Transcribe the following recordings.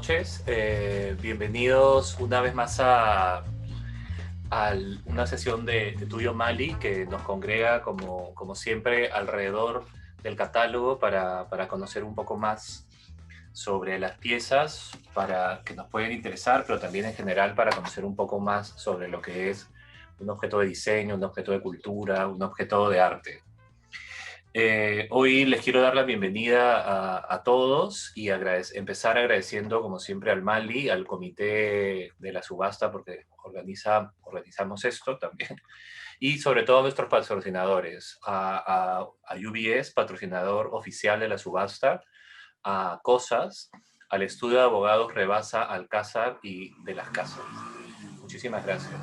noches. Bienvenidos una vez más a una sesión de Tuyo Mali que nos congrega como siempre alrededor del catálogo para conocer un poco más sobre las piezas, para que nos pueden interesar, pero también en general para conocer un poco más sobre lo que es un objeto de diseño, un objeto de cultura, un objeto de arte. Hoy les quiero dar la bienvenida a todos y empezar agradeciendo, como siempre, al Mali, al comité de la subasta, porque organizamos esto también, y sobre todo a nuestros patrocinadores, a UBS, patrocinador oficial de la subasta, a COSAS, al estudio de abogados Rebasa Alcázar y de las Casas. Muchísimas gracias.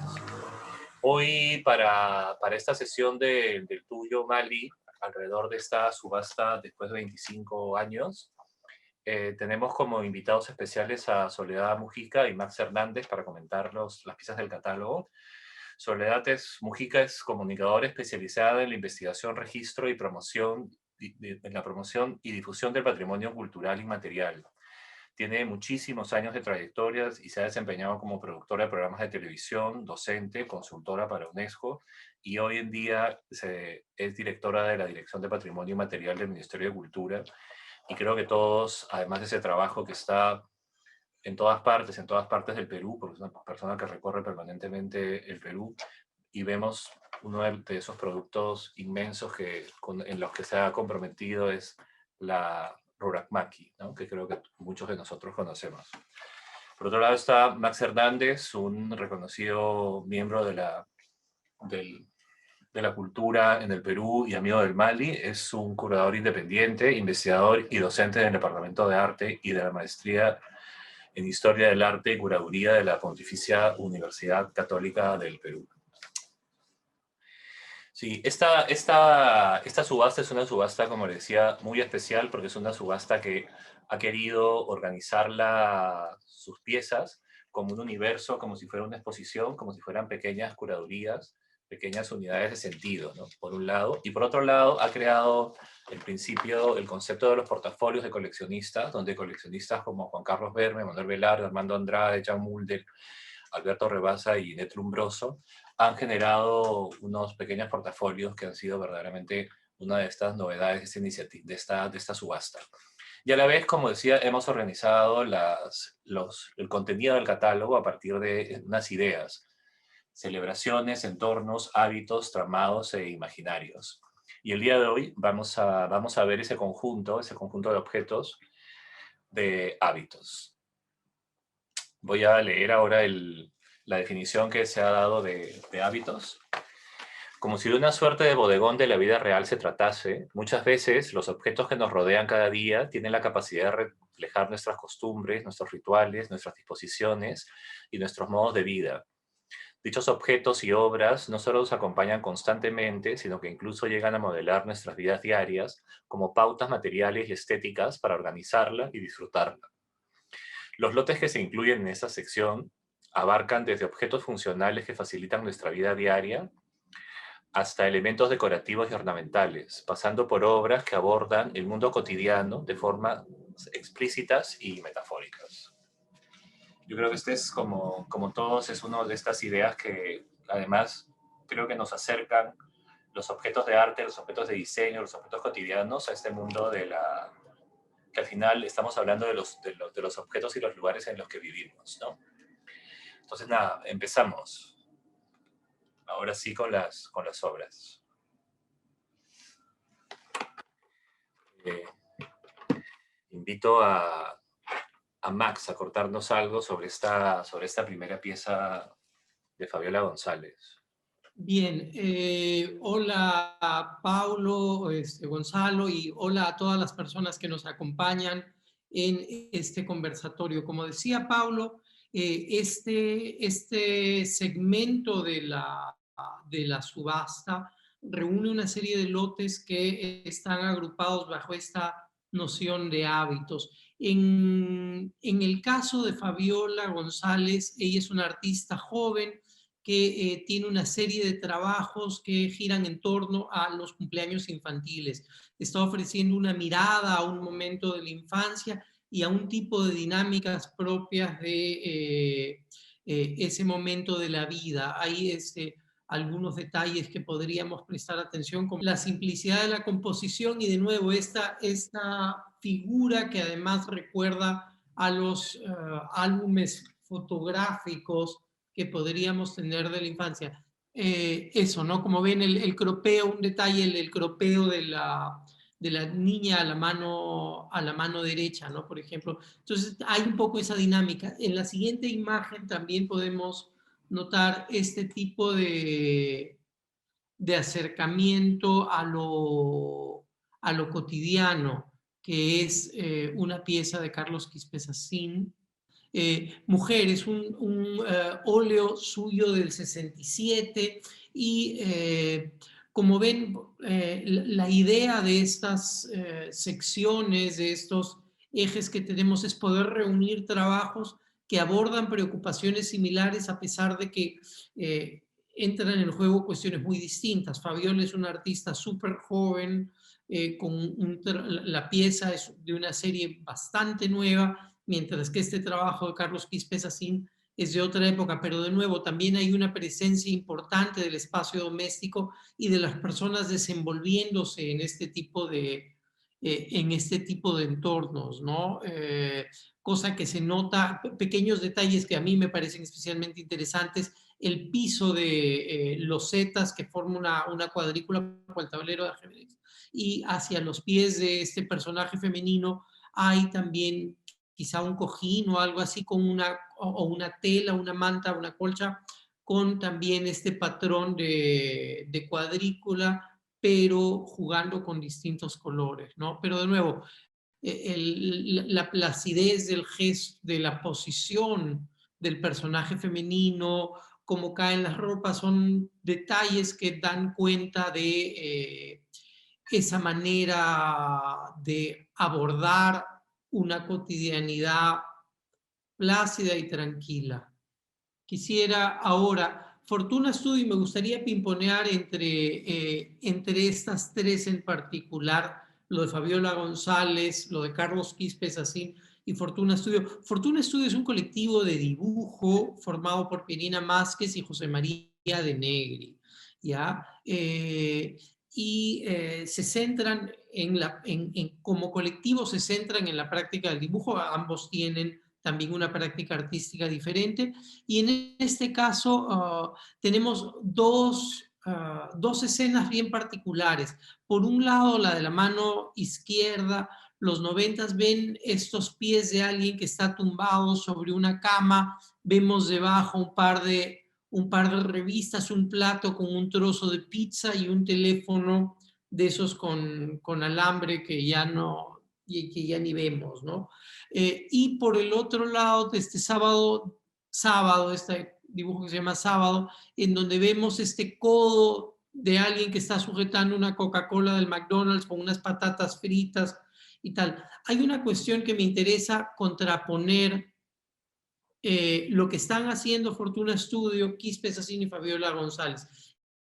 Hoy, para esta sesión del Tuyo Mali, alrededor de esta subasta después de 25 años, tenemos como invitados especiales a Soledad Mujica y Max Hernández para comentar las piezas del catálogo. Mujica es comunicadora especializada en la investigación, registro y promoción, en la promoción y difusión del patrimonio cultural inmaterial. Tiene muchísimos años de trayectoria y se ha desempeñado como productora de programas de televisión, docente, consultora para UNESCO, y hoy en día es directora de la Dirección de Patrimonio Inmaterial del Ministerio de Cultura. Y creo que todos, además de ese trabajo que está en todas partes del Perú, porque es una persona que recorre permanentemente el Perú, y vemos uno de esos productos inmensos en los que se ha comprometido es la Rurakmaki, ¿no? Que creo que muchos de nosotros conocemos. Por otro lado está Max Hernández, un reconocido miembro de la cultura en el Perú y amigo del Mali. Es un curador independiente, investigador y docente del Departamento de Arte y de la Maestría en Historia del Arte y Curaduría de la Pontificia Universidad Católica del Perú. Sí, esta subasta es una subasta, como les decía, muy especial porque es una subasta que ha querido sus piezas como un universo, como si fuera una exposición, como si fueran pequeñas curadurías, pequeñas unidades de sentido, ¿no? Por un lado. Y por otro lado, ha creado el concepto de los portafolios de coleccionistas, donde coleccionistas como Juan Carlos Verme, Manuel Velarde, Armando Andrade, Jan Mulder, Alberto Rebasa y Inet Lumbroso, han generado unos pequeños portafolios que han sido verdaderamente una de estas novedades de esta subasta. Y a la vez, como decía, hemos organizado el contenido del catálogo a partir de unas ideas, celebraciones, entornos, hábitos, tramados e imaginarios. Y el día de hoy vamos a ver ese conjunto de objetos de hábitos. Voy a leer ahora la definición que se ha dado de hábitos. Como si de una suerte de bodegón de la vida real se tratase, muchas veces los objetos que nos rodean cada día tienen la capacidad de reflejar nuestras costumbres, nuestros rituales, nuestras disposiciones y nuestros modos de vida. Dichos objetos y obras no solo nos acompañan constantemente, sino que incluso llegan a modelar nuestras vidas diarias como pautas materiales y estéticas para organizarla y disfrutarla. Los lotes que se incluyen en esta sección abarcan desde objetos funcionales que facilitan nuestra vida diaria hasta elementos decorativos y ornamentales, pasando por obras que abordan el mundo cotidiano de formas explícitas y metafóricas. Yo creo que este es, como todos, es una de estas ideas que además creo que nos acercan los objetos de arte, los objetos de diseño, los objetos cotidianos a este mundo que al final estamos hablando de los objetos y los lugares en los que vivimos, ¿no? Entonces, nada, empezamos. Ahora sí con las obras. Invito a Max a contarnos algo sobre esta primera pieza de Fabiola González. Bien, hola Paulo, Gonzalo, y hola a todas las personas que nos acompañan en este conversatorio. Como decía Paulo, este segmento de la subasta reúne una serie de lotes que están agrupados bajo esta noción de hábitos. En el caso de Fabiola González, ella es una artista joven que tiene una serie de trabajos que giran en torno a los cumpleaños infantiles. Está ofreciendo una mirada a un momento de la infancia y a un tipo de dinámicas propias de ese momento de la vida. Hay algunos detalles que podríamos prestar atención, como la simplicidad de la composición y de nuevo esta figura que además recuerda a los álbumes fotográficos que podríamos tener de la infancia. Eso, ¿no? Como ven, el cropeo, un detalle, el cropeo de la niña a la mano derecha, ¿no? Por ejemplo. Entonces, hay un poco esa dinámica. En la siguiente imagen también podemos notar este tipo de acercamiento a lo cotidiano, que es una pieza de Carlos Quispe-Sassin. Mujer, es un óleo suyo del 67 y como ven, la idea de estas secciones, de estos ejes que tenemos es poder reunir trabajos que abordan preocupaciones similares a pesar de que entran en el juego cuestiones muy distintas. Fabiola es una artista súper joven, la pieza es de una serie bastante nueva, mientras que este trabajo de Carlos Quispe-Sassin es de otra época, pero de nuevo también hay una presencia importante del espacio doméstico y de las personas desenvolviéndose en este tipo de entornos, ¿no? Cosa que se nota, pequeños detalles que a mí me parecen especialmente interesantes, el piso de losetas que forma una cuadrícula con el tablero de ajedrez, y hacia los pies de este personaje femenino hay también quizá un cojín o algo así con una tela, una manta, una colcha, con también este patrón de cuadrícula, pero jugando con distintos colores, ¿no? Pero de nuevo, la placidez del gesto, de la posición del personaje femenino, cómo caen las ropas, son detalles que dan cuenta de esa manera de abordar una cotidianidad plácida y tranquila. Quisiera ahora, Fortuna Studio, me gustaría pimponear entre estas tres en particular, lo de Fabiola González, lo de Carlos Quispe-Sassin y Fortuna Studio. Fortuna Studio es un colectivo de dibujo formado por Pirina Másquez y José María de Negri, ¿ya? Se centran como colectivo se centran en la práctica del dibujo, ambos tienen también una práctica artística diferente, y en este caso tenemos dos escenas bien particulares. Por un lado, la de la mano izquierda, los 90 ven estos pies de alguien que está tumbado sobre una cama, vemos debajo un par de revistas, un plato con un trozo de pizza y un teléfono de esos con alambre que ya no, y que ya ni vemos, ¿no? Y por el otro lado, de este este dibujo que se llama Sábado, en donde vemos este codo de alguien que está sujetando una Coca-Cola del McDonald's con unas patatas fritas y tal. Hay una cuestión que me interesa contraponer lo que están haciendo Fortuna Studio, Quispe-Sassin y Fabiola González.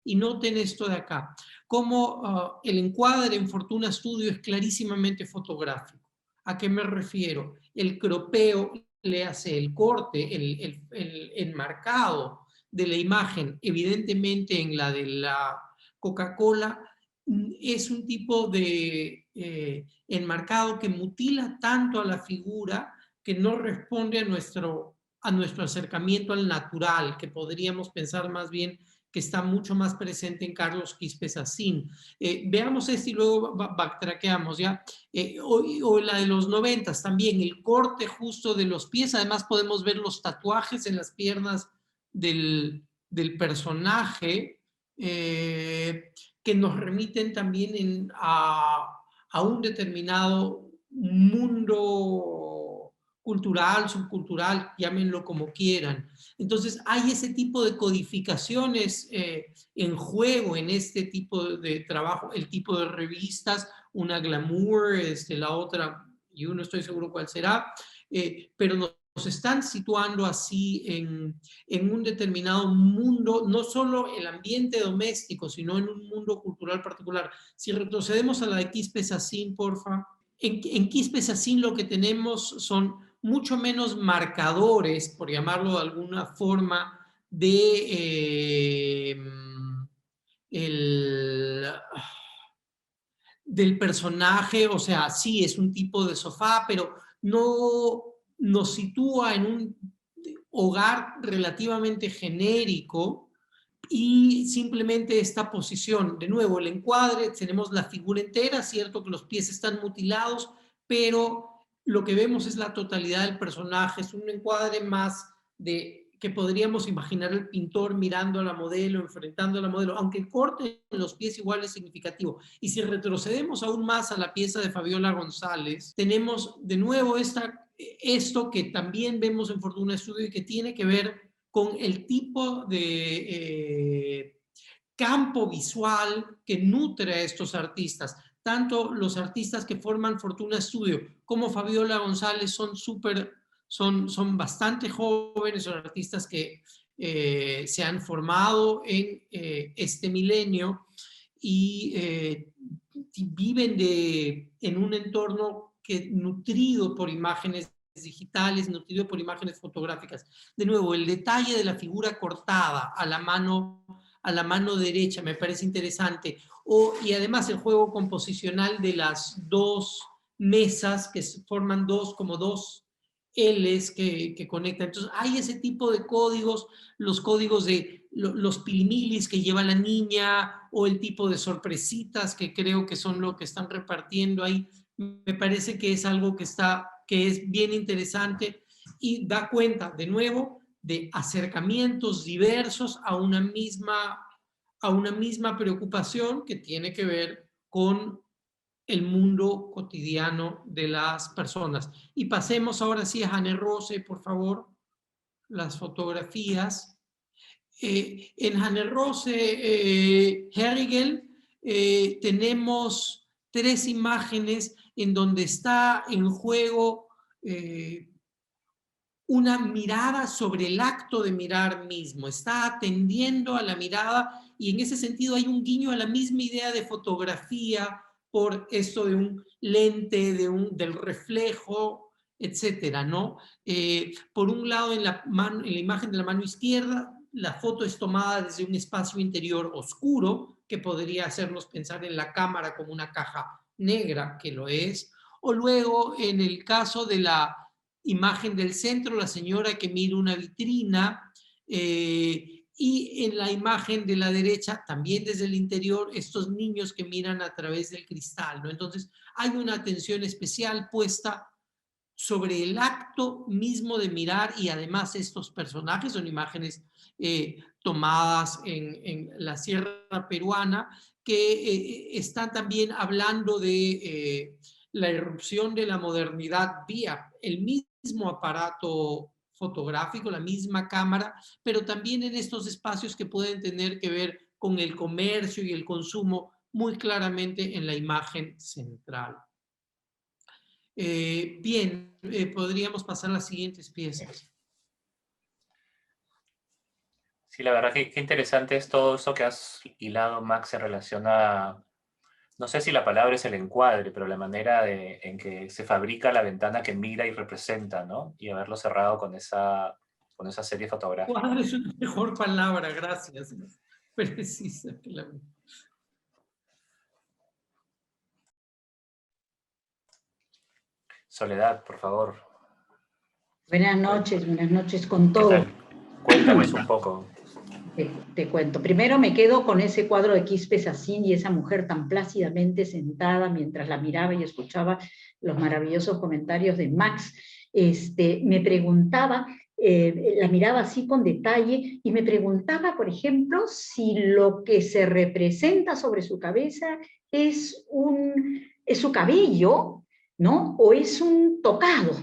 Y noten esto de acá, como el encuadre en Fortuna Studio es clarísimamente fotográfico. ¿A qué me refiero? El cropeo le hace el corte, el enmarcado de la imagen, evidentemente en la de la Coca-Cola, es un tipo de enmarcado que mutila tanto a la figura que no responde a nuestro acercamiento al natural, que podríamos pensar más bien que está mucho más presente en Carlos Quispe-Sassin. Veamos este y luego backtrackeamos, ¿ya? O la de los 90 también, el corte justo de los pies, además podemos ver los tatuajes en las piernas del personaje, que nos remiten también a un determinado mundo cultural, subcultural, llámenlo como quieran. Entonces hay ese tipo de codificaciones en juego en este tipo de trabajo, el tipo de revistas, una Glamour, la otra, y uno estoy seguro cuál será, pero nos están situando así en un determinado mundo, no solo el ambiente doméstico, sino en un mundo cultural particular. Si retrocedemos a la de Quispe-Sassin, porfa. en Quispe-Sacín lo que tenemos son mucho menos marcadores, por llamarlo de alguna forma, de del personaje. O sea, sí es un tipo de sofá, pero no nos sitúa en un hogar relativamente genérico, y simplemente esta posición, de nuevo, el encuadre, tenemos la figura entera, cierto que los pies están mutilados, pero lo que vemos es la totalidad del personaje. Es un encuadre más de que podríamos imaginar el pintor mirando a la modelo, enfrentando a la modelo, aunque el corte en los pies igual es significativo. Y si retrocedemos aún más a la pieza de Fabiola González, tenemos de nuevo esto que también vemos en Fortuna Studio y que tiene que ver con el tipo de campo visual que nutre a estos artistas. Tanto los artistas que forman Fortuna Studio como Fabiola González son bastante jóvenes, son artistas que se han formado en este milenio y viven en un entorno nutrido por imágenes digitales, nutrido por imágenes fotográficas. De nuevo, el detalle de la figura cortada a la mano derecha me parece interesante. Y además el juego composicional de las dos mesas que forman como dos L's que conectan. Entonces hay ese tipo de códigos, los códigos de los pilimilis que lleva la niña, o el tipo de sorpresitas que creo que son lo que están repartiendo ahí. Me parece que es algo que es bien interesante y da cuenta, de nuevo, de acercamientos diversos a una misma preocupación que tiene que ver con el mundo cotidiano de las personas. Y pasemos ahora sí a Hanne Rose, por favor, las fotografías. En Hanne Rose Herrigel tenemos 3 imágenes en donde está en juego una mirada sobre el acto de mirar mismo. Está atendiendo a la mirada, y en ese sentido hay un guiño a la misma idea de fotografía por esto de un lente, del reflejo, etcétera, ¿no? Por un lado, en la imagen de la mano izquierda, la foto es tomada desde un espacio interior oscuro, que podría hacernos pensar en la cámara como una caja negra, que lo es. O luego, en el caso de la imagen del centro, la señora que mira una vitrina, y en la imagen de la derecha, también desde el interior, estos niños que miran a través del cristal, ¿no? Entonces, hay una atención especial puesta sobre el acto mismo de mirar, y además estos personajes son imágenes tomadas en la sierra peruana, que están también hablando de la irrupción de la modernidad vía el mismo aparato fotográfico, la misma cámara, pero también en estos espacios que pueden tener que ver con el comercio y el consumo, muy claramente en la imagen central. Bien, podríamos pasar a las siguientes piezas. Sí, la verdad que qué interesante es todo eso que has hilado, Max, en relación a, no sé si la palabra es el encuadre, pero la manera en que se fabrica la ventana que mira y representa, ¿no? Y haberlo cerrado con esa serie fotográfica. Cuadro es una mejor palabra, gracias. Precisa. Soledad, por favor. Buenas noches con todo. ¿Qué tal? Cuéntanos un poco. Te cuento. Primero me quedo con ese cuadro de Quispe-Sacín y esa mujer tan plácidamente sentada mientras la miraba y escuchaba los maravillosos comentarios de Max. Me preguntaba, la miraba así con detalle, y me preguntaba, por ejemplo, si lo que se representa sobre su cabeza es su cabello, ¿no? O es un tocado.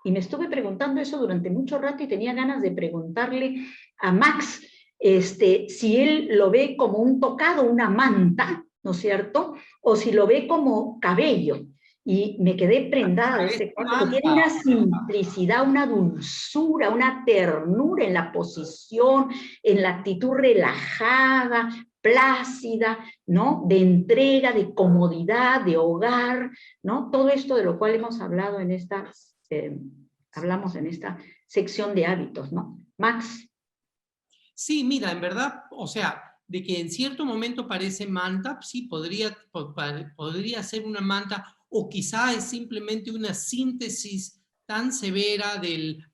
Y me estuve preguntando eso durante mucho rato, y tenía ganas de preguntarle a Max si él lo ve como un tocado, una manta, ¿no es cierto? O si lo ve como cabello. Y me quedé prendada de ese cuadro, que tiene una simplicidad, una dulzura, una ternura en la posición, en la actitud relajada, plácida, ¿no? De entrega, de comodidad, de hogar, ¿no? Todo esto de lo cual hemos hablado en hablamos en esta sección de hábitos, ¿no? Max. Sí, mira, en verdad, o sea, de que en cierto momento parece manta, sí, podría ser una manta, o quizá es simplemente una síntesis tan severa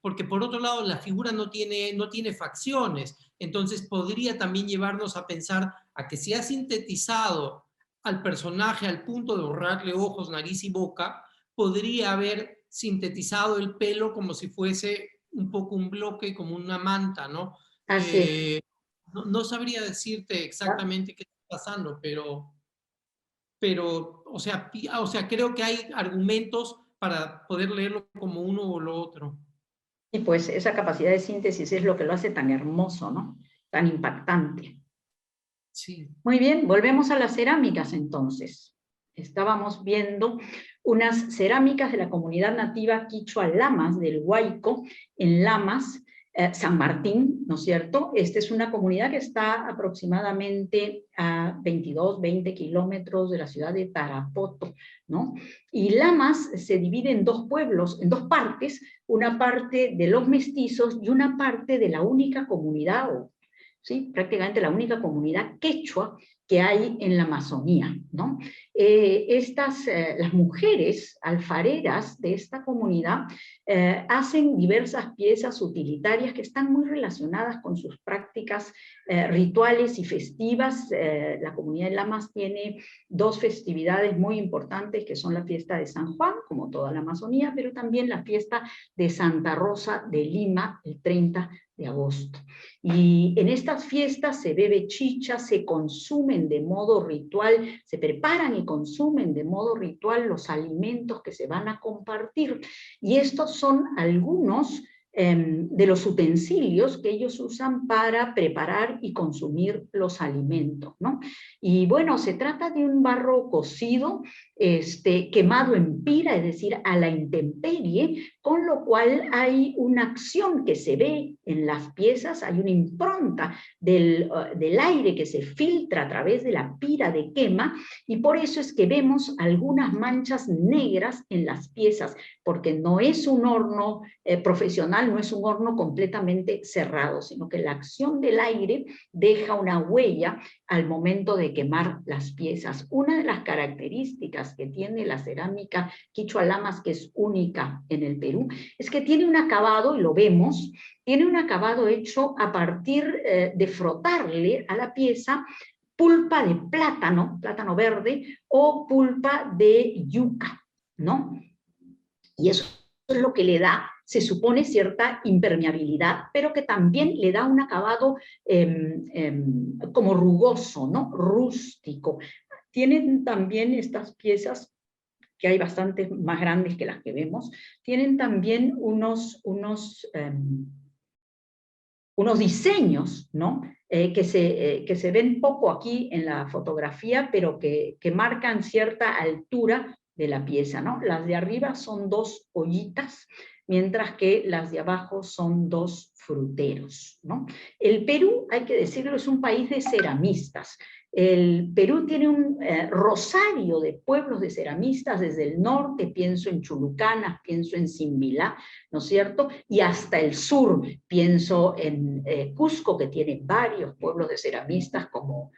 porque por otro lado la figura no tiene facciones, entonces podría también llevarnos a pensar a que si ha sintetizado al personaje al punto de borrarle ojos, nariz y boca, podría haber sintetizado el pelo como si fuese un poco un bloque, como una manta, ¿no? Así es. No sabría decirte exactamente qué está pasando, pero o sea, creo que hay argumentos para poder leerlo como uno o lo otro. Y pues esa capacidad de síntesis es lo que lo hace tan hermoso, ¿no? Tan impactante. Sí. Muy bien, volvemos a las cerámicas entonces. Estábamos viendo unas cerámicas de la comunidad nativa quichua Lamas del Huayco, en Lamas, San Martín, ¿no es cierto? Esta es una comunidad que está aproximadamente a 22, 20 kilómetros de la ciudad de Tarapoto, ¿no? Y Lamas se divide en dos pueblos, en dos partes, una parte de los mestizos y una parte de la única comunidad, ¿sí? Prácticamente la única comunidad quechua que hay en la Amazonía, ¿no? Las mujeres alfareras de esta comunidad hacen diversas piezas utilitarias que están muy relacionadas con sus prácticas rituales y festivas. La comunidad de Lamas tiene dos festividades muy importantes, que son la fiesta de San Juan, como toda la Amazonía, pero también la fiesta de Santa Rosa de Lima, el 30 de agosto. Y en estas fiestas se bebe chicha, se consumen de modo ritual, se preparan y consumen de modo ritual los alimentos que se van a compartir. Y estos son algunos de los utensilios que ellos usan para preparar y consumir los alimentos, ¿no? Y bueno, se trata de un barro cocido, quemado en pira, es decir, a la intemperie, con lo cual hay una acción que se ve en las piezas, hay una impronta del aire que se filtra a través de la pira de quema, y por eso es que vemos algunas manchas negras en las piezas, porque no es un horno profesional, no es un horno completamente cerrado, sino que la acción del aire deja una huella al momento de quemar las piezas. Una de las características que tiene la cerámica quichua Lamas, que es única en el Perú, es que tiene un acabado, y lo vemos, tiene un acabado hecho a partir de frotarle a la pieza pulpa de plátano, plátano verde, o pulpa de yuca, ¿no? Y eso es lo que le da, se supone, cierta impermeabilidad, pero que también le da un acabado como rugoso, ¿no? Rústico. Tienen también estas piezas, que hay bastantes más grandes que las que vemos, tienen también unos diseños, ¿no? Que se ven poco aquí en la fotografía, pero que marcan cierta altura de la pieza, ¿no? Las de arriba son dos ollitas, mientras que las de abajo son dos fruteros, ¿no? El Perú, hay que decirlo, es un país de ceramistas. El Perú tiene un rosario de pueblos de ceramistas desde el norte, pienso en Chulucanas, pienso en Simbilá, ¿no es cierto? Y hasta el sur, pienso en Cusco, que tiene varios pueblos de ceramistas, como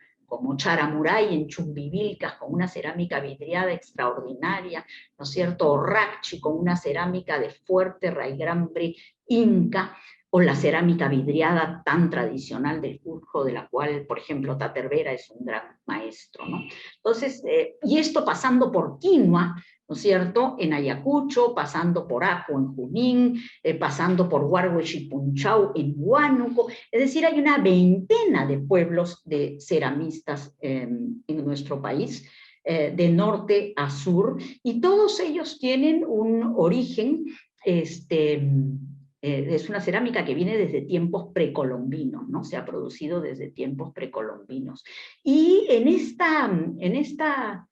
Charamuray en Chumbivilcas, con una cerámica vidriada extraordinaria, ¿no es cierto? O Racchi, con una cerámica de fuerte raigambre inca, o la cerámica vidriada tan tradicional del Cusco, de la cual, por ejemplo, Tatervera es un gran maestro, ¿no? Entonces, y esto pasando por Quinua, ¿no es cierto?, en Ayacucho, pasando por Aco en Junín, pasando por Huarhuechipunchau en Huánuco, es decir, hay una veintena de pueblos de ceramistas en nuestro país, de norte a sur, y todos ellos tienen un origen, es una cerámica que viene desde tiempos precolombinos, ¿no? Se ha producido desde tiempos precolombinos. Y en esta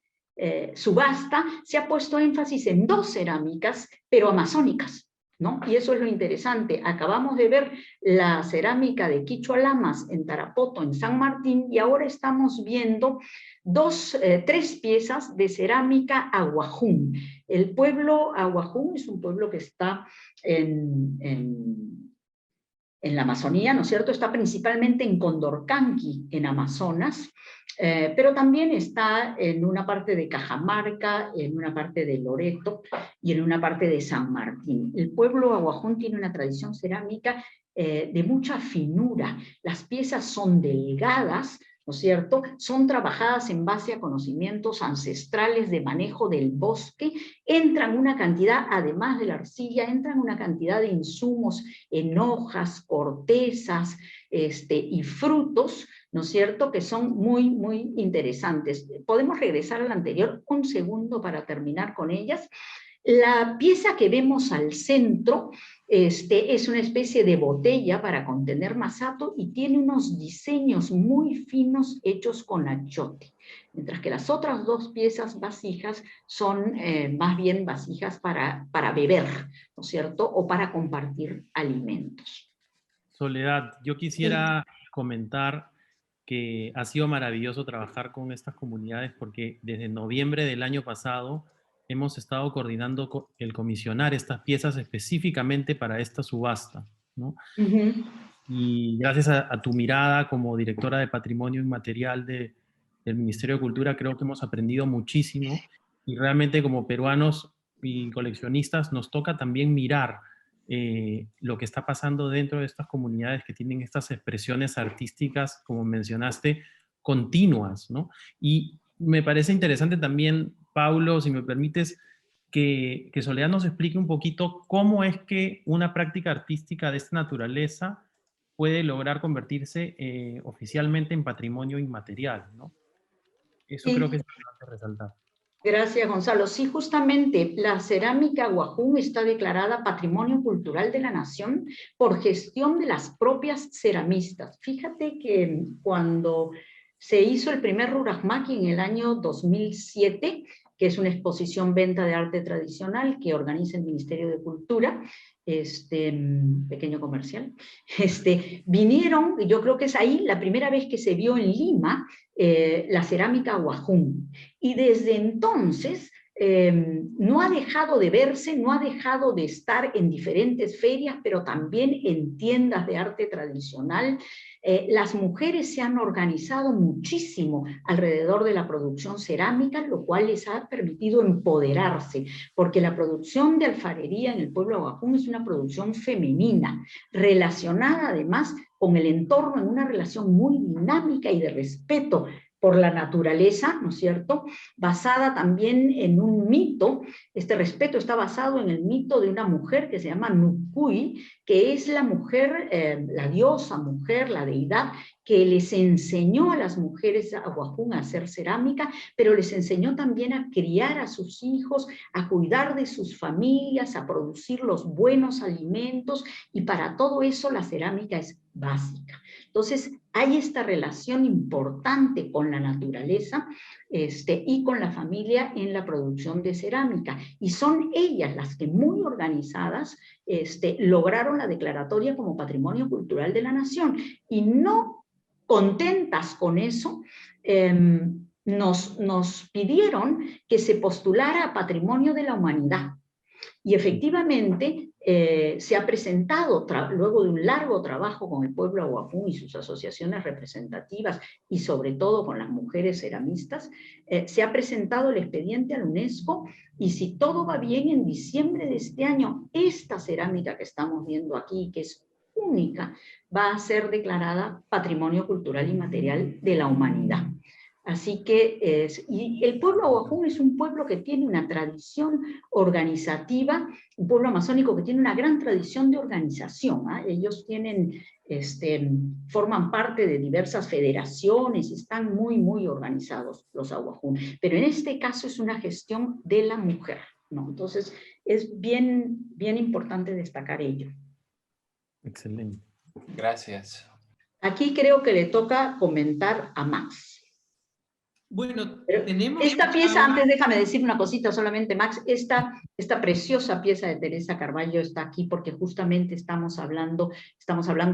subasta se ha puesto énfasis en dos cerámicas, pero amazónicas, ¿no? Y eso es lo interesante. Acabamos de ver la cerámica de Quichualamas en Tarapoto, en San Martín, y ahora estamos viendo tres piezas de cerámica aguajún. El pueblo aguajún es un pueblo que está en la Amazonía, ¿no es cierto? Está principalmente en Condorcanqui, en Amazonas, pero también está en una parte de Cajamarca, en una parte de Loreto y en una parte de San Martín. El pueblo aguajún tiene una tradición cerámica de mucha finura. Las piezas son delgadas, ¿no es cierto? Son trabajadas en base a conocimientos ancestrales de manejo del bosque. Entran una cantidad, además de la arcilla, entran una cantidad de insumos en hojas, cortezas y frutos, ¿no es cierto?, que son muy, muy interesantes. Podemos regresar al anterior un segundo para terminar con ellas. La pieza que vemos al centro es una especie de botella para contener masato y tiene unos diseños muy finos hechos con achiote, mientras que las otras dos piezas vasijas son más bien vasijas para beber, ¿no es cierto?, o para compartir alimentos. Soledad, yo quisiera comentar que ha sido maravilloso trabajar con estas comunidades porque desde noviembre del año pasado hemos estado coordinando el comisionar estas piezas específicamente para esta subasta, ¿no? Y gracias a tu mirada como directora de Patrimonio Inmaterial del Ministerio de Cultura, creo que hemos aprendido muchísimo y realmente como peruanos y coleccionistas nos toca también mirar lo que está pasando dentro de estas comunidades que tienen estas expresiones artísticas, como mencionaste, continuas, ¿no? Y me parece interesante también, Paulo, si me permites, que Soledad nos explique un poquito cómo es que una práctica artística de esta naturaleza puede lograr convertirse oficialmente en patrimonio inmaterial, ¿no? Eso creo que es importante resaltar. Gracias, Gonzalo. Sí, justamente la cerámica aguajún está declarada Patrimonio Cultural de la Nación por gestión de las propias ceramistas. Fíjate que cuando se hizo el primer Rurajmaqui en el año 2007, que es una exposición venta de arte tradicional que organiza el Ministerio de Cultura, pequeño comercial, vinieron, yo creo que es ahí la primera vez que se vio en Lima la cerámica aguajún. Y desde entonces no ha dejado de verse, no ha dejado de estar en diferentes ferias, pero también en tiendas de arte tradicional. Las mujeres se han organizado muchísimo alrededor de la producción cerámica, lo cual les ha permitido empoderarse, porque la producción de alfarería en el pueblo aguajún es una producción femenina, relacionada además con el entorno en una relación muy dinámica y de respeto por la naturaleza, ¿no es cierto?, basada también en un mito. Este respeto está basado en el mito de una mujer que se llama Nukuy, que es la mujer, la diosa mujer, la deidad, que les enseñó a las mujeres aguajún a hacer cerámica, pero les enseñó también a criar a sus hijos, a cuidar de sus familias, a producir los buenos alimentos, y para todo eso la cerámica es básica. Entonces, hay esta relación importante con la naturaleza y con la familia en la producción de cerámica. Y son ellas las que, muy organizadas, lograron la declaratoria como Patrimonio Cultural de la Nación. Y no contentas con eso, nos pidieron que se postulara a Patrimonio de la Humanidad. Y efectivamente se ha presentado, luego de un largo trabajo con el pueblo aguajún y sus asociaciones representativas, y sobre todo con las mujeres ceramistas, se ha presentado el expediente a la UNESCO, y si todo va bien, en diciembre de este año, esta cerámica que estamos viendo aquí, que es única, va a ser declarada Patrimonio Cultural Inmaterial de la Humanidad. Así que, y el pueblo aguajún es un pueblo que tiene una tradición organizativa, un pueblo amazónico que tiene una gran tradición de organización, ¿eh? Ellos tienen, forman parte de diversas federaciones, están muy, muy organizados los aguajún, pero en este caso es una gestión de la mujer, ¿no? Entonces, es bien, bien importante destacar ello. Excelente. Gracias. Aquí creo que le toca comentar a Max. Bueno, Pero tenemos... esta pieza, antes déjame decir una cosita solamente, Max, esta preciosa pieza de Teresa Carvalho está aquí porque justamente estamos hablando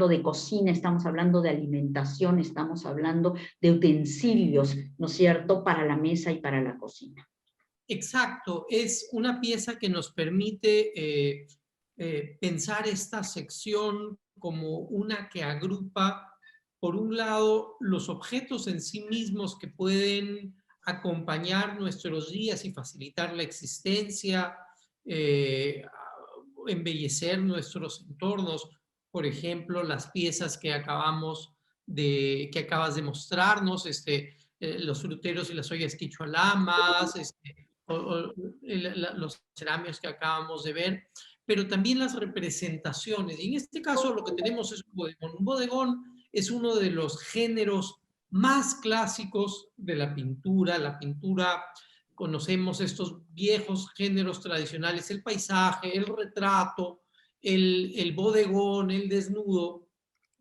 de cocina, estamos hablando de alimentación, estamos hablando de utensilios, ¿no es cierto?, para la mesa y para la cocina. Exacto, es una pieza que nos permite pensar esta sección como una que agrupa, por un lado, los objetos en sí mismos que pueden acompañar nuestros días y facilitar la existencia, embellecer nuestros entornos, por ejemplo, las piezas que acabas de mostrarnos, los fruteros y las ollas quichualamas, los cerámicos que acabamos de ver, pero también las representaciones. Y en este caso lo que tenemos es un bodegón. Un bodegón es uno de los géneros más clásicos de la pintura. La pintura, conocemos estos viejos géneros tradicionales, el paisaje, el retrato, el bodegón, el desnudo.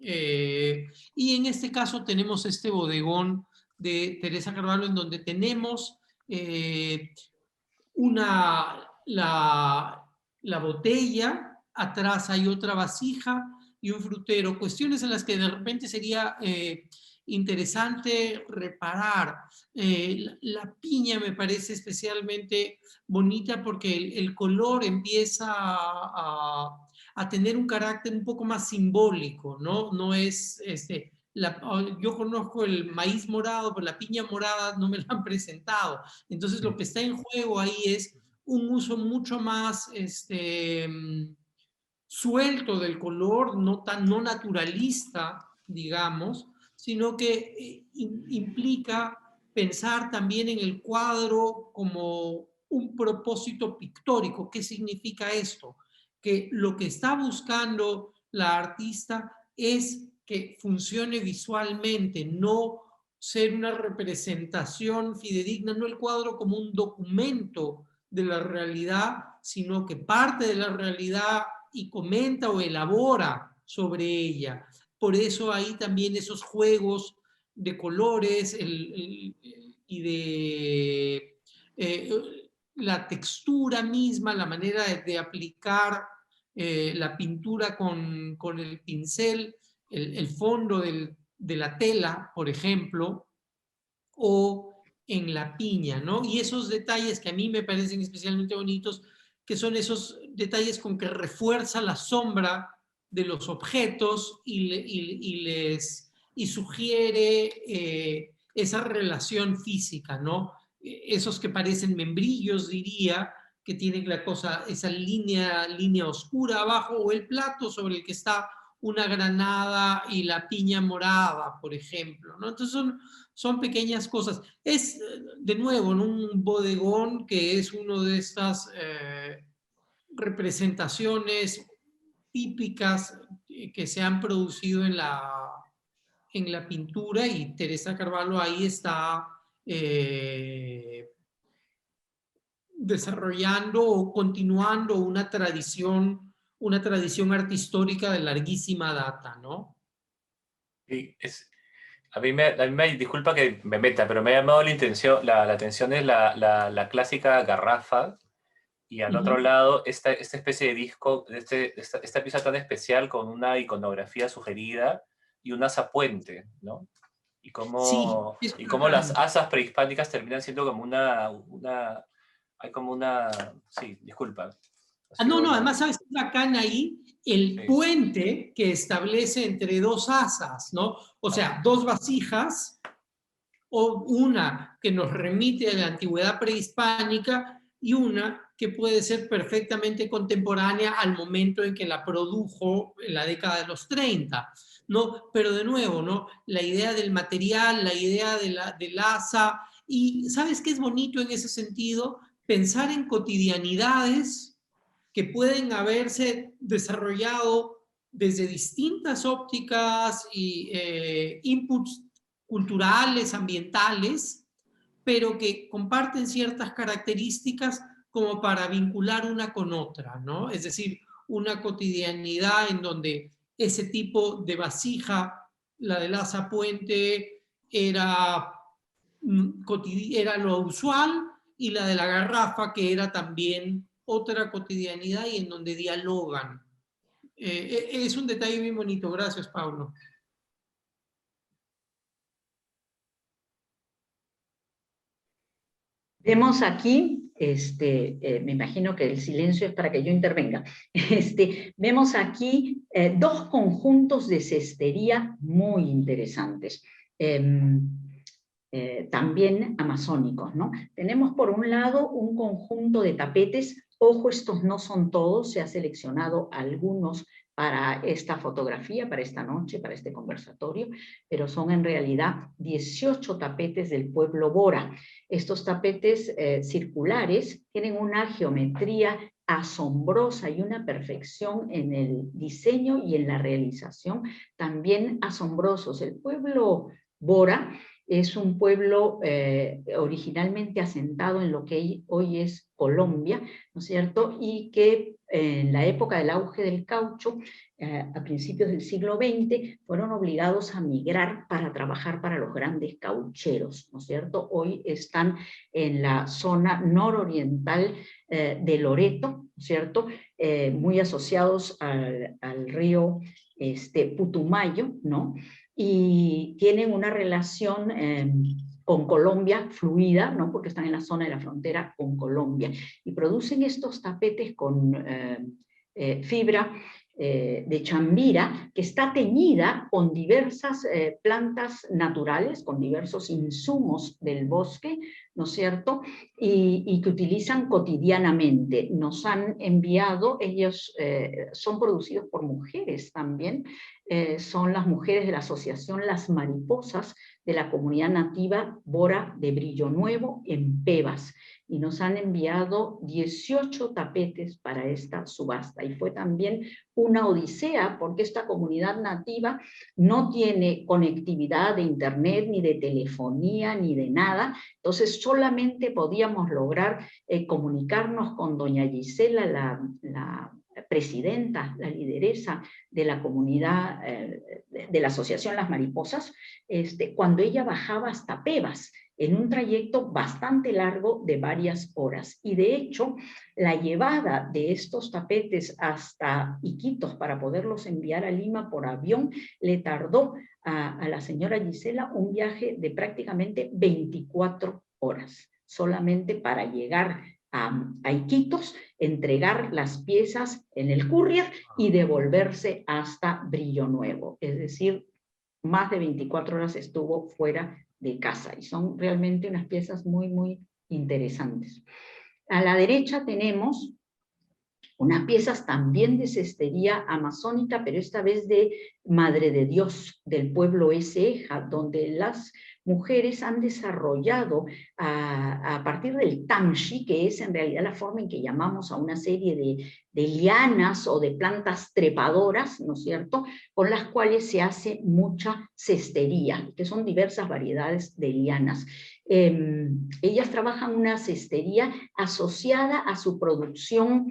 Y en este caso tenemos este bodegón de Teresa Carvalho en donde tenemos la botella, atrás hay otra vasija y un frutero, cuestiones en las que de repente sería interesante reparar. La piña me parece especialmente bonita porque el color empieza a tener un carácter un poco más simbólico, ¿no? No es yo conozco el maíz morado, pero la piña morada no me la han presentado. Entonces lo que está en juego ahí es un uso mucho más suelto del color, no naturalista, digamos, sino que implica pensar también en el cuadro como un propósito pictórico. ¿Qué significa esto? Que lo que está buscando la artista es que funcione visualmente, no ser una representación fidedigna, no el cuadro como un documento de la realidad, sino que parte de la realidad y comenta o elabora sobre ella. Por eso ahí también esos juegos de colores y de la textura misma, la manera de aplicar la pintura con el pincel, el fondo de la tela, por ejemplo, o en la piña, ¿no? Y esos detalles que a mí me parecen especialmente bonitos, que son esos detalles con que refuerza la sombra de los objetos y sugiere esa relación física, ¿no? Esos que parecen membrillos, diría, que tienen esa línea oscura abajo, o el plato sobre el que está una granada y la piña morada, por ejemplo, ¿no? Entonces son pequeñas cosas. Es, de nuevo, en un bodegón que es una de estas representaciones típicas que se han producido en la pintura, y Teresa Carvalho ahí está desarrollando o continuando una tradición arthistórica de larguísima data, ¿no? Sí, disculpa que me meta, pero me ha llamado la atención es la clásica garrafa, y al otro lado esta especie de disco, esta pieza tan especial con una iconografía sugerida y un asa puente, ¿no? Y Sí, cómo las asas prehispánicas terminan siendo como hay como una, sí, disculpa. No, además, ¿sabes qué es bacán ahí? El puente que establece entre dos asas, ¿no? O sea, dos vasijas, o una que nos remite a la antigüedad prehispánica y una que puede ser perfectamente contemporánea al momento en que la produjo en la década de los 30, ¿no? Pero de nuevo, ¿no? La idea del material, la idea del asa, y ¿sabes qué es bonito en ese sentido? Pensar en cotidianidades que pueden haberse desarrollado desde distintas ópticas y inputs culturales, ambientales, pero que comparten ciertas características como para vincular una con otra, ¿no? Es decir, una cotidianidad en donde ese tipo de vasija, la del asa puente, era era lo usual, y la de la garrafa, que era también otra cotidianidad y en donde dialogan. Es un detalle bien bonito. Gracias, Pablo. Vemos aquí, me imagino que el silencio es para que yo intervenga, vemos aquí dos conjuntos de cestería muy interesantes, también amazónicos, ¿no? Tenemos por un lado un conjunto de tapetes. Ojo, estos no son todos, se ha seleccionado algunos para esta fotografía, para esta noche, para este conversatorio, pero son en realidad 18 tapetes del pueblo Bora. Estos tapetes circulares tienen una geometría asombrosa y una perfección en el diseño y en la realización también asombrosos. El pueblo Bora es un pueblo originalmente asentado en lo que hoy es Colombia, ¿no es cierto? Y que en la época del auge del caucho, a principios del siglo XX, fueron obligados a migrar para trabajar para los grandes caucheros, ¿no es cierto? Hoy están en la zona nororiental de Loreto, ¿no es cierto? Muy asociados al río Putumayo, ¿no? Y tienen una relación con Colombia fluida, ¿no? Porque están en la zona de la frontera con Colombia, y producen estos tapetes con fibra de chambira, que está teñida con diversas plantas naturales, con diversos insumos del bosque, ¿no es cierto? Y que utilizan cotidianamente. Nos han enviado, ellos son producidos por mujeres también, son las mujeres de la asociación Las Mariposas de la comunidad nativa Bora de Brillo Nuevo en Pebas, y nos han enviado 18 tapetes para esta subasta, y fue también una odisea porque esta comunidad nativa no tiene conectividad de internet, ni de telefonía, ni de nada. Entonces solamente podíamos lograr comunicarnos con doña Gisela, la presidenta, la lideresa de la comunidad, de la asociación Las Mariposas, cuando ella bajaba hasta Pebas, en un trayecto bastante largo de varias horas. Y de hecho, la llevada de estos tapetes hasta Iquitos para poderlos enviar a Lima por avión le tardó a la señora Gisela un viaje de prácticamente 24 horas, solamente para llegar a Iquitos, entregar las piezas en el courier y devolverse hasta Brillo Nuevo. Es decir, más de 24 horas estuvo fuera de casa, y son realmente unas piezas muy, muy interesantes. A la derecha tenemos unas piezas también de cestería amazónica, pero esta vez de Madre de Dios, del pueblo Eseja, donde las mujeres han desarrollado a partir del tamshi, que es en realidad la forma en que llamamos a una serie de lianas o de plantas trepadoras, ¿no es cierto?, con las cuales se hace mucha cestería, que son diversas variedades de lianas. Ellas trabajan una cestería asociada a su producción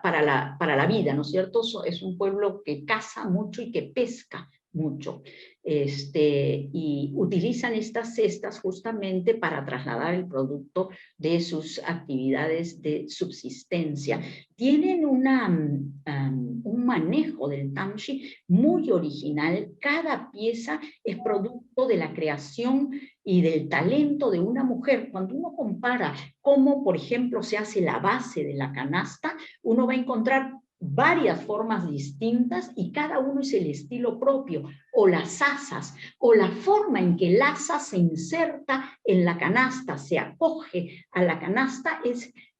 para la vida, ¿no es cierto? Es un pueblo que caza mucho y que pesca mucho, y utilizan estas cestas justamente para trasladar el producto de sus actividades de subsistencia. Tienen un manejo del tamshi muy original. Cada pieza es producto de la creación y del talento de una mujer. Cuando uno compara cómo, por ejemplo, se hace la base de la canasta, uno va a encontrar varias formas distintas y cada uno es el estilo propio, o las asas, o la forma en que el asa se inserta en la canasta, se acoge a la canasta,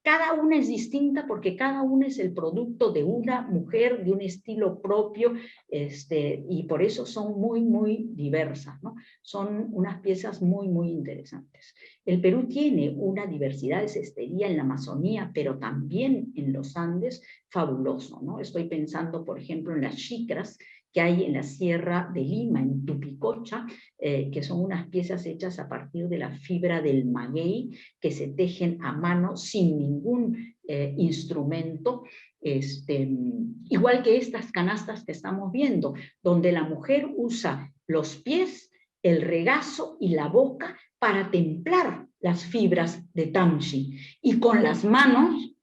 cada una es distinta porque cada una es el producto de una mujer, de un estilo propio, y por eso son muy, muy diversas, ¿no? Son unas piezas muy, muy interesantes. El Perú tiene una diversidad de cestería en la Amazonía, pero también en los Andes, fabuloso, ¿no? Estoy pensando, por ejemplo, en las chicras que hay en la Sierra de Lima, en Tupicocha, que son unas piezas hechas a partir de la fibra del maguey, que se tejen a mano sin ningún instrumento, igual que estas canastas que estamos viendo, donde la mujer usa los pies el regazo y la boca para templar las fibras de tamshi. Y con las manos,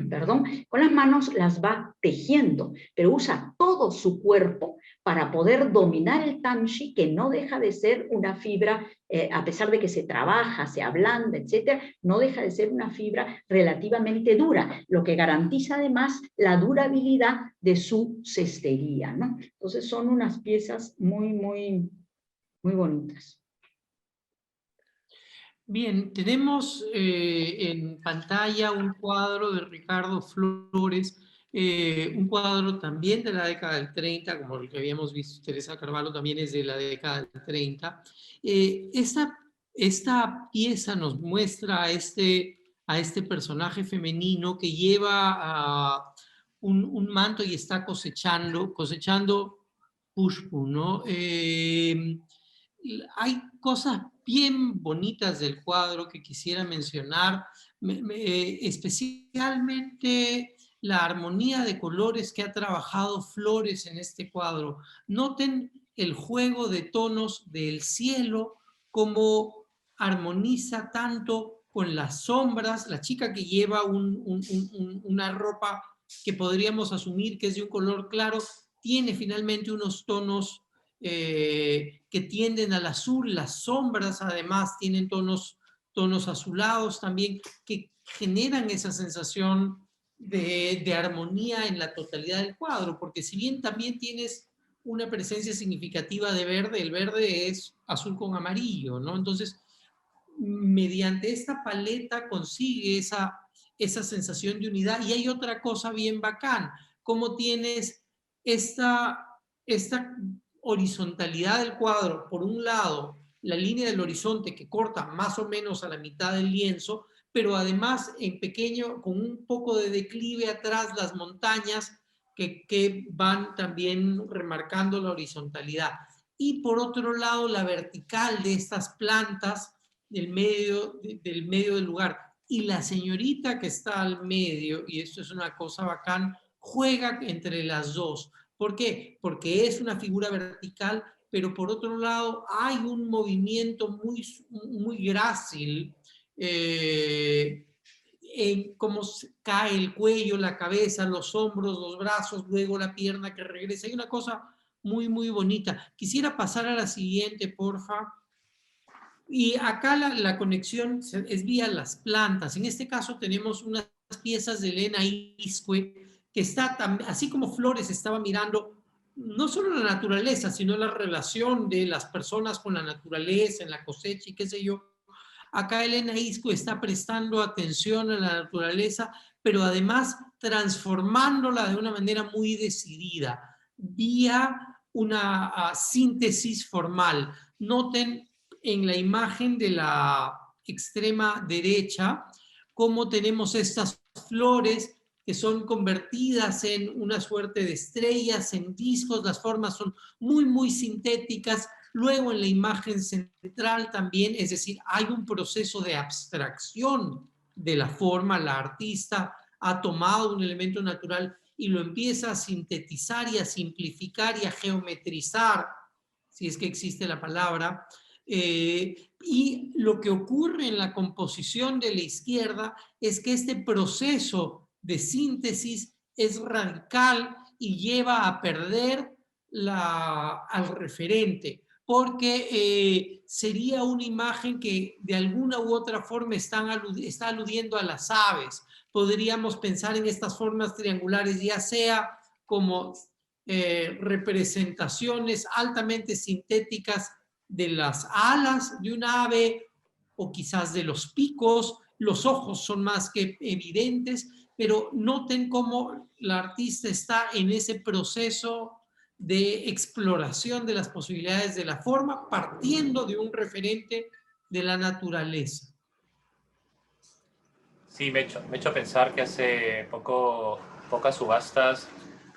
perdón, con las manos las va tejiendo, pero usa todo su cuerpo para poder dominar el tamshi, que no deja de ser una fibra, a pesar de que se trabaja, se ablanda, etcétera, no deja de ser una fibra relativamente dura, lo que garantiza además la durabilidad de su cestería, ¿no? Entonces son unas piezas muy, muy, muy bonitas. Bien, tenemos en pantalla un cuadro de Ricardo Flores, un cuadro también de la década del 30, como el que habíamos visto, Teresa Carvalho también es de la década del 30. Esta pieza nos muestra a este personaje femenino que lleva un manto y está cosechando pushpu, ¿no? Hay cosas bien bonitas del cuadro que quisiera mencionar, especialmente la armonía de colores que ha trabajado Flores en este cuadro. Noten el juego de tonos del cielo, como armoniza tanto con las sombras, la chica que lleva una ropa que podríamos asumir que es de un color claro, tiene finalmente unos tonos que tienden al azul, las sombras además tienen tonos azulados también, que generan esa sensación de armonía en la totalidad del cuadro, porque si bien también tienes una presencia significativa de verde, el verde es azul con amarillo, ¿no? Entonces, mediante esta paleta consigue esa sensación de unidad. Y hay otra cosa bien bacán, como tienes esta horizontalidad del cuadro, por un lado, la línea del horizonte que corta más o menos a la mitad del lienzo, pero además en pequeño, con un poco de declive atrás, las montañas que van también remarcando la horizontalidad. Y por otro lado, la vertical de estas plantas del medio del lugar. Y la señorita que está al medio, y esto es una cosa bacán, juega entre las dos. ¿Por qué? Porque es una figura vertical, pero por otro lado hay un movimiento muy grácil, en cómo cae el cuello, la cabeza, los hombros, los brazos, luego la pierna que regresa. Hay una cosa muy, muy bonita. Quisiera pasar a la siguiente, porfa. Y acá la conexión es vía las plantas. En este caso tenemos unas piezas de Elena Iscue, que está, así como Flores estaba mirando no solo la naturaleza, sino la relación de las personas con la naturaleza, en la cosecha y qué sé yo. Acá Elena Iscue está prestando atención a la naturaleza, pero además transformándola de una manera muy decidida, vía una síntesis formal. Noten en la imagen de la extrema derecha cómo tenemos estas flores que son convertidas en una suerte de estrellas, en discos, las formas son muy, muy sintéticas. Luego en la imagen central también, es decir, hay un proceso de abstracción de la forma, la artista ha tomado un elemento natural y lo empieza a sintetizar y a simplificar y a geometrizar, si es que existe la palabra, y lo que ocurre en la composición de la izquierda es que este proceso de síntesis es radical y lleva a perder al referente, porque sería una imagen que de alguna u otra forma está aludiendo a las aves. Podríamos pensar en estas formas triangulares, ya sea como representaciones altamente sintéticas de las alas de un ave o quizás de los picos. Los ojos son más que evidentes, pero noten cómo la artista está en ese proceso de exploración de las posibilidades de la forma, partiendo de un referente de la naturaleza. Sí, me he hecho pensar que hace pocas subastas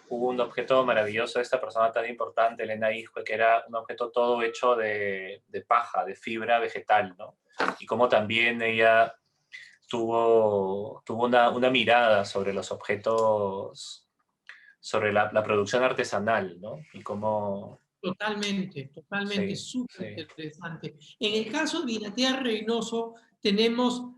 hubo un objeto maravilloso de esta persona tan importante, Elena Iscue, que era un objeto todo hecho de paja, de fibra vegetal, ¿no? Y como también ella tuvo una mirada sobre los objetos, sobre la producción artesanal, ¿no? Y cómo Totalmente, totalmente, Sí, súper sí. interesante. En el caso de Vinatea Reynoso,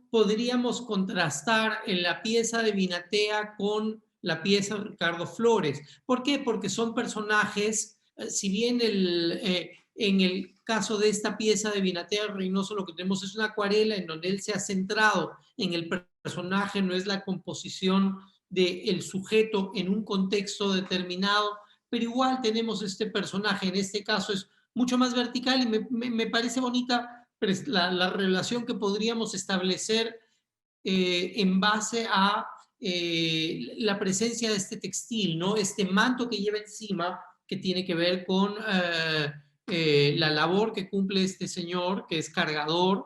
podríamos contrastar en la pieza de Vinatea con la pieza de Ricardo Flores. ¿Por qué? Porque son personajes, si bien en el caso de esta pieza de Vinatea Reynoso lo que tenemos es una acuarela en donde él se ha centrado en el personaje, no es la composición del sujeto en un contexto determinado, pero igual tenemos este personaje, en este caso es mucho más vertical y me parece bonita la relación que podríamos establecer en base a la presencia de este textil, ¿no? Este manto que lleva encima, que tiene que ver con la labor que cumple este señor, que es cargador,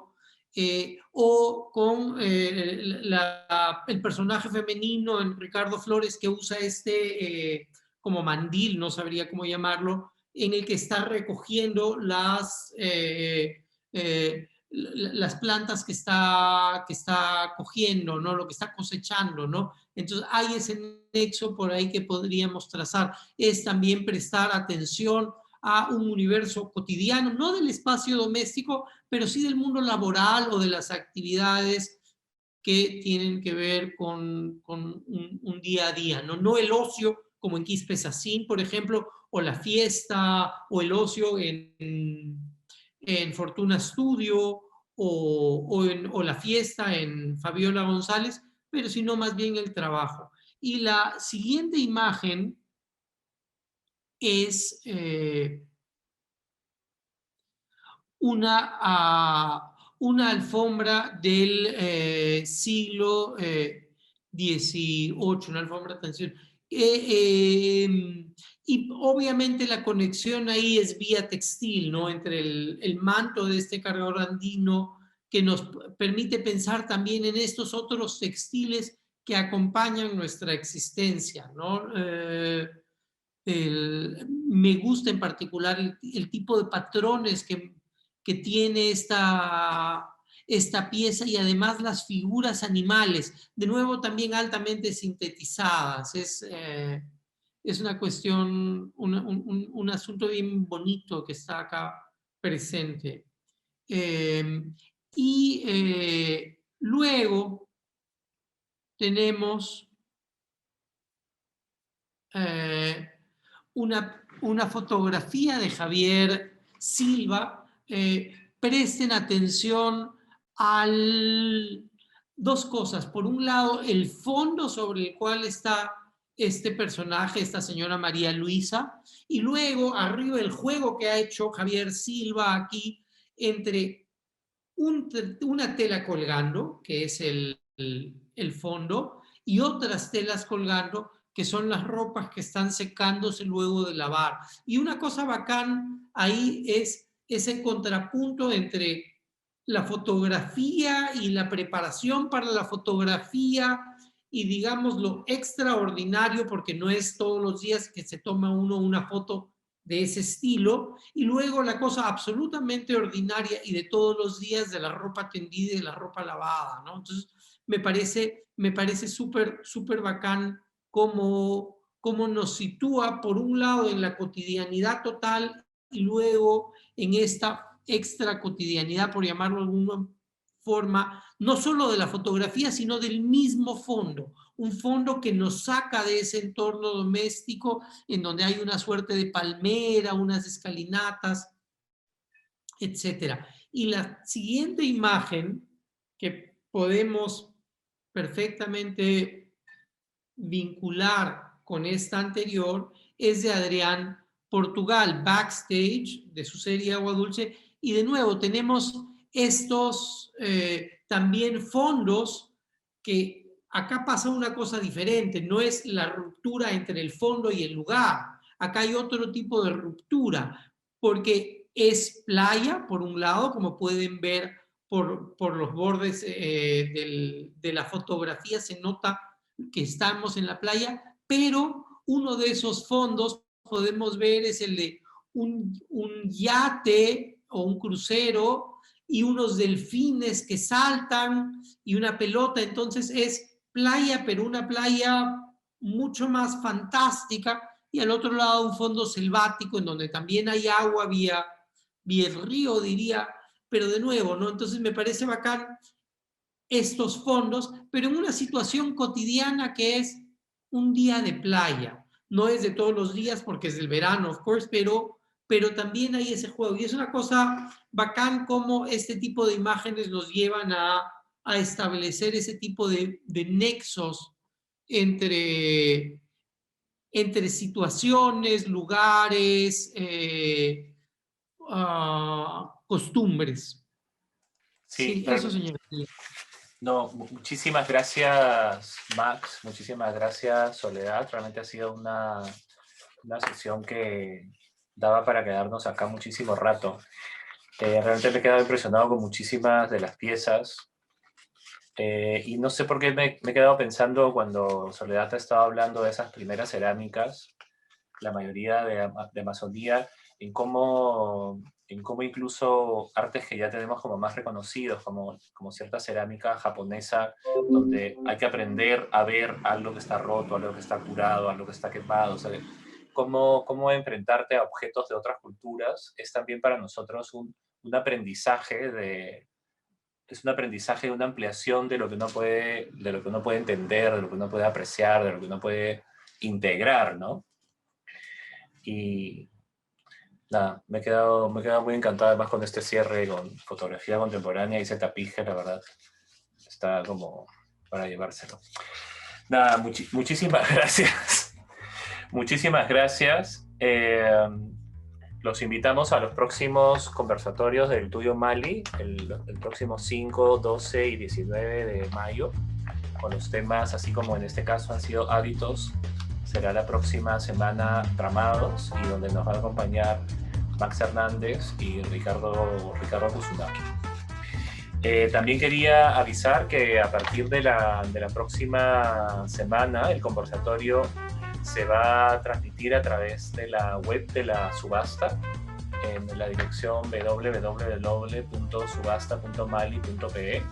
o con el personaje femenino en Ricardo Flores que usa como mandil, no sabría cómo llamarlo, en el que está recogiendo las plantas que está cogiendo, ¿no? Lo que está cosechando, ¿no? Entonces hay ese nexo por ahí que podríamos trazar. Es también prestar atención a un universo cotidiano, no del espacio doméstico, pero sí del mundo laboral o de las actividades que tienen que ver con un día a día, ¿no? No el ocio como en Quispe Sacín, por ejemplo, o la fiesta, o el ocio en Fortuna Studio, o la fiesta en Fabiola González, pero sino más bien el trabajo. Y la siguiente imagen es una alfombra del siglo XVIII, una alfombra tensión. Y obviamente la conexión ahí es vía textil, ¿no? Entre el manto de este cargador andino que nos permite pensar también en estos otros textiles que acompañan nuestra existencia, ¿no? Me gusta en particular el tipo de patrones que tiene esta pieza y además las figuras animales, de nuevo también altamente sintetizadas. Es una cuestión, un asunto bien bonito que está acá presente. Luego tenemos una fotografía de Javier Silva. Presten atención a dos cosas. Por un lado, el fondo sobre el cual está este personaje, esta señora María Luisa, y luego arriba el juego que ha hecho Javier Silva aquí entre una tela colgando, que es el fondo, y otras telas colgando, que son las ropas que están secándose luego de lavar. Y una cosa bacán ahí es ese contrapunto entre la fotografía y la preparación para la fotografía y digamos lo extraordinario, porque no es todos los días que se toma uno una foto de ese estilo, y luego la cosa absolutamente ordinaria y de todos los días de la ropa tendida y de la ropa lavada, ¿no? Entonces, me parece súper, súper bacán cómo nos sitúa, por un lado, en la cotidianidad total y luego en esta extra cotidianidad, por llamarlo de alguna forma, no solo de la fotografía, sino del mismo fondo, un fondo que nos saca de ese entorno doméstico en donde hay una suerte de palmera, unas escalinatas, etcétera. Y la siguiente imagen que podemos perfectamente vincular con esta anterior es de Adrián Portugal, Backstage, de su serie Agua Dulce, y de nuevo tenemos estos también fondos que acá pasa una cosa diferente, no es la ruptura entre el fondo y el lugar, acá hay otro tipo de ruptura, porque es playa, por un lado, como pueden ver por los bordes de la fotografía, se nota que estamos en la playa, pero uno de esos fondos podemos ver es el de un yate o un crucero y unos delfines que saltan y una pelota, entonces es playa, pero una playa mucho más fantástica y al otro lado un fondo selvático en donde también hay agua vía el río, diría, pero de nuevo, ¿no? Entonces me parece bacán estos fondos, pero en una situación cotidiana que es un día de playa. No es de todos los días porque es del verano, of course, pero también hay ese juego. Y es una cosa bacán cómo este tipo de imágenes nos llevan a establecer ese tipo de nexos entre situaciones, lugares, costumbres. Sí, Sí, eso, señor. No, muchísimas gracias, Max. Muchísimas gracias, Soledad. Realmente ha sido una sesión que daba para quedarnos acá muchísimo rato. Realmente me he quedado impresionado con muchísimas de las piezas. Y no sé por qué me he quedado pensando cuando Soledad te estaba hablando de esas primeras cerámicas, la mayoría de Amazonía, en cómo incluso artes que ya tenemos como más reconocidos, como cierta cerámica japonesa, donde hay que aprender a ver algo que está roto, algo que está curado, algo que está quemado. O sea, cómo enfrentarte a objetos de otras culturas es también para nosotros un aprendizaje es un aprendizaje, una ampliación de lo que uno puede entender, de lo que uno puede apreciar, de lo que uno puede integrar, ¿no? Y nada, me he quedado muy encantado además con este cierre, con fotografía contemporánea y ese tapiz, la verdad, está como para llevárselo. Nada, muchísimas gracias. Muchísimas gracias. Los invitamos a los próximos conversatorios del Tuyo Mali, el próximo 5, 12 y 19 de mayo, con los temas, así como en este caso han sido hábitos, será la próxima semana Tramados, y donde nos va a acompañar Max Hernández y Ricardo Kusunaki. También quería avisar que a partir de la próxima semana el conversatorio se va a transmitir a través de la web de la subasta en la dirección www.subasta.mali.pe,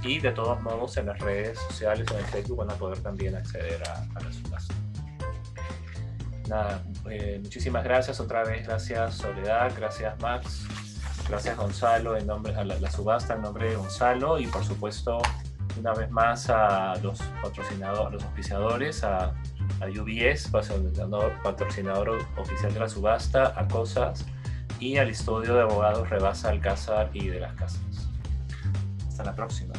y de todos modos en las redes sociales o en Facebook van a poder también acceder a la subasta. Nada, muchísimas gracias otra vez, gracias Soledad, gracias Max, gracias Gonzalo en nombre a la subasta en nombre de Gonzalo, y por supuesto una vez más a los patrocinadores, a los auspiciadores, a UBS, patrocinador oficial de la subasta, a COSAS y al estudio de abogados Rebasa Alcázar y de las Casas. Hasta la próxima.